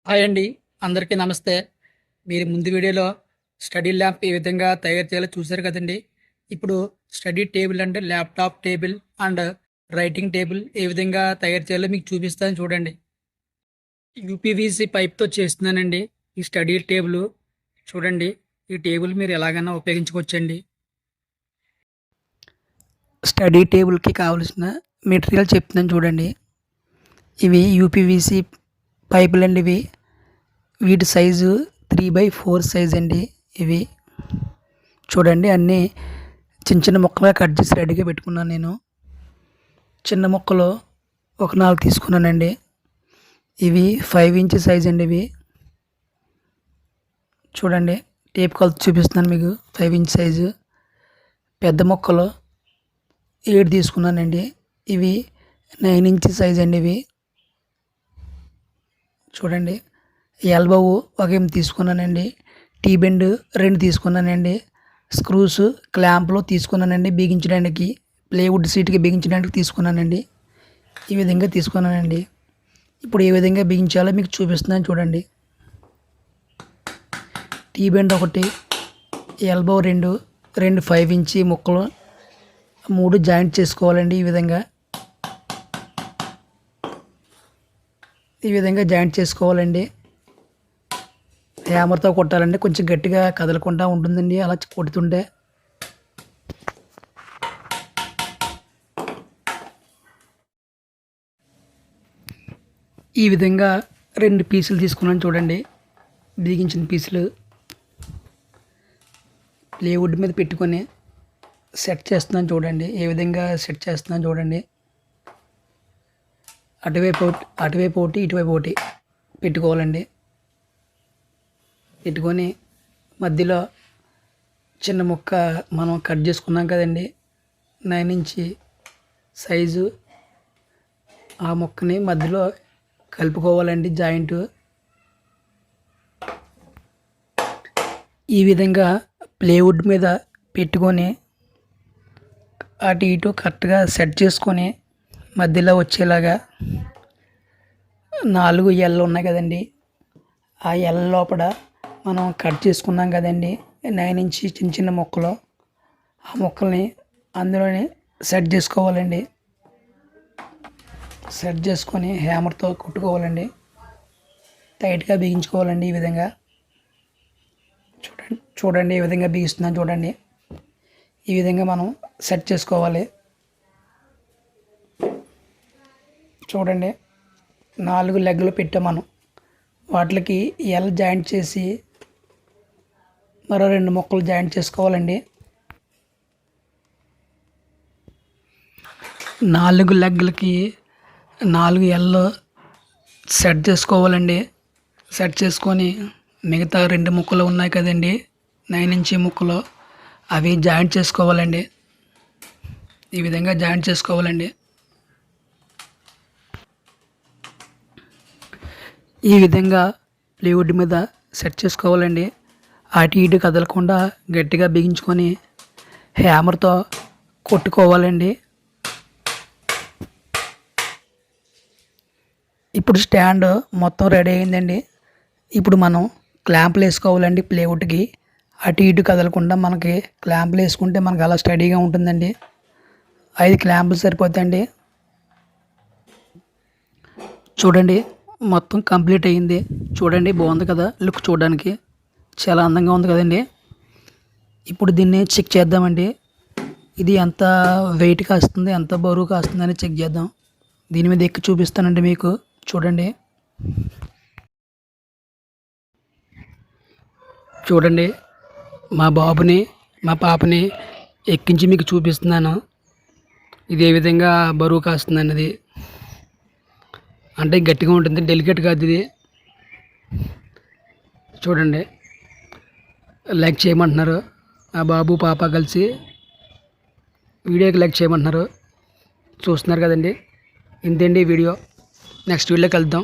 Hi అండి. అందరికీ నమస్తే. మీరు ముందు వీడియోలో స్టడీ ల్యాంప్ ఏ విధంగా తయారు చేయాలో చూశారు కదండీ! ఇప్పుడు స్టడీ టేబుల్ అంటే laptop table and writing table ఏ విధంగా తయారు చేయాలో మీకు చూపిస్తాను చూడండి. యూపీవీసీ పైప్‌తో చేస్తున్నానండి ఈ స్టడీ టేబులు. చూడండి, ఈ టేబుల్ మీరు ఎలాగైనా ఉపయోగించుకోవచ్చండి. స్టడీ టేబుల్‌కి కావాల్సిన మెటీరియల్ చెప్తున్నాను చూడండి. ఇవి యూపీవీసీ పైపులండి ఇవి. వీటి సైజు 3/4 సైజ్ అండి ఇవి. చూడండి, అన్నీ చిన్న చిన్న ముక్కలుగా కట్ చేసి రెడీగా పెట్టుకున్నాను నేను. చిన్న ముక్కలు ఒక 4 తీసుకున్నానండి. ఇవి 5 ఇంచ్ సైజ్ అండి ఇవి. చూడండి, టేప్ కొలత చూపిస్తున్నాను మీకు. 5 ఇంచ్ సైజు. పెద్ద ముక్కలు 7 తీసుకున్నానండి. ఇవి 9 ఇంచ్ సైజ్ అండి ఇవి. చూడండి, ఎల్బో ఒక 8 తీసుకున్నానండి. టీ బెండ్ 2 తీసుకున్నానండి. స్క్రూస్ క్లాంప్లో తీసుకున్నానండి బిగించడానికి. ప్లేవుడ్ సీట్కి బిగించడానికి తీసుకున్నానండి. ఈ విధంగా తీసుకున్నానండి. ఇప్పుడు ఏ విధంగా బిగించాలో మీకు చూపిస్తున్నాను చూడండి. టీ బెండ్ ఒకటి, ఎల్బో 2, 5 ఇంచ్ ముక్కలు 3 జాయింట్ చేసుకోవాలండి. ఈ విధంగా జాయింట్ చేసుకోవాలండి. హ్యామర్తో కొట్టాలండి. కొంచెం గట్టిగా కదలకుండా ఉంటుందండి అలా కొడుతుంటే. ఈ విధంగా 2 పీసులు తీసుకున్నాను చూడండి, బిగించిన పీసులు. ప్లేవుడ్ మీద పెట్టుకొని సెట్ చేస్తున్నాను చూడండి. ఏ విధంగా సెట్ చేస్తున్నాను చూడండి. అటువైపు ఒకటి, ఇటువైపు ఒకటి పెట్టుకోవాలండి. పెట్టుకొని మధ్యలో చిన్న ముక్క మనం కట్ చేసుకున్నాం కదండి, 9 ఇంచ్ సైజు. ఆ ముక్కని మధ్యలో కలుపుకోవాలండి జాయింట్. ఈ విధంగా ప్లేవుడ్ మీద పెట్టుకొని అటు ఇటు కరెక్ట్గా సెట్ చేసుకొని మధ్యలో వచ్చేలాగా 4 ఎల్ ఉన్నాయి కదండి, ఆ ఎల్ లోపల మనం కట్ చేసుకున్నాం కదండి 9 ఇంచ్ చిన్న చిన్న ముక్కలు. ఆ ముక్కల్ని అందులోనే సెట్ చేసుకోవాలండి. సెట్ చేసుకొని హ్యామర్తో కొట్టుకోవాలండి. టైట్గా బిగించుకోవాలండి. ఈ విధంగా చూడండి ఏ విధంగా బిగిస్తున్నాను చూడండి. ఈ విధంగా మనం సెట్ చేసుకోవాలి. చూడండి, 4 లెగ్లు పెట్టాం మనం. వాటికి ఎల్ జాయింట్ చేసి మరో 2 ముక్కలు జాయింట్ చేసుకోవాలండి. 4 లెగ్లకి 4 ఎల్ సెట్ చేసుకోవాలండి. సెట్ చేసుకొని మిగతా 2 ముక్కలు ఉన్నాయి కదండి 9 ఇంచ్ ముక్కలు, అవి జాయింట్ చేసుకోవాలండి. ఈ విధంగా జాయింట్ చేసుకోవాలండి. ఈ విధంగా ప్లేవుడ్ మీద సెట్ చేసుకోవాలండి. అటు ఇటు కదలకుండా గట్టిగా బిగించుకొని హ్యామర్తో కొట్టుకోవాలండి. ఇప్పుడు స్టాండ్ మొత్తం రెడీ అయిందండి. ఇప్పుడు మనం క్లాంపులు వేసుకోవాలండి ప్లేవుడ్కి. అటు ఇటు కదలకుండా మనకి క్లాంపులు వేసుకుంటే మనకు అలా స్టడీగా ఉంటుందండి. 5 క్లాంపులు సరిపోతాయండి. చూడండి, మొత్తం కంప్లీట్ అయ్యింది. చూడండి, బాగుంది కదా లుక్. చూడడానికి చాలా అందంగా ఉంది కదండి. ఇప్పుడు దీన్ని చెక్ చేద్దామండి. ఇది ఎంత వెయిట్ కాస్తుంది, ఎంత బరువు కాస్తుంది అని చెక్ చేద్దాం. దీని మీద ఎక్కి చూపిస్తానండి మీకు. చూడండి, చూడండి, మా బాబుని మా పాపని ఎక్కించి మీకు చూపిస్తున్నాను. ఇది ఏ విధంగా బరువు కాస్తుంది అన్నది. అంటే గట్టిగా ఉంటుంది, డెలికేట్ కాదు ఇది. చూడండి, లైక్ చేయమంటున్నారు ఆ బాబు పాప కలిసి. వీడియోకి లైక్ చేయమంటున్నారు. చూస్తున్నారు కదండి. ఇంతేండి వీడియో. నెక్స్ట్ వీడియోకి వెళ్దాం.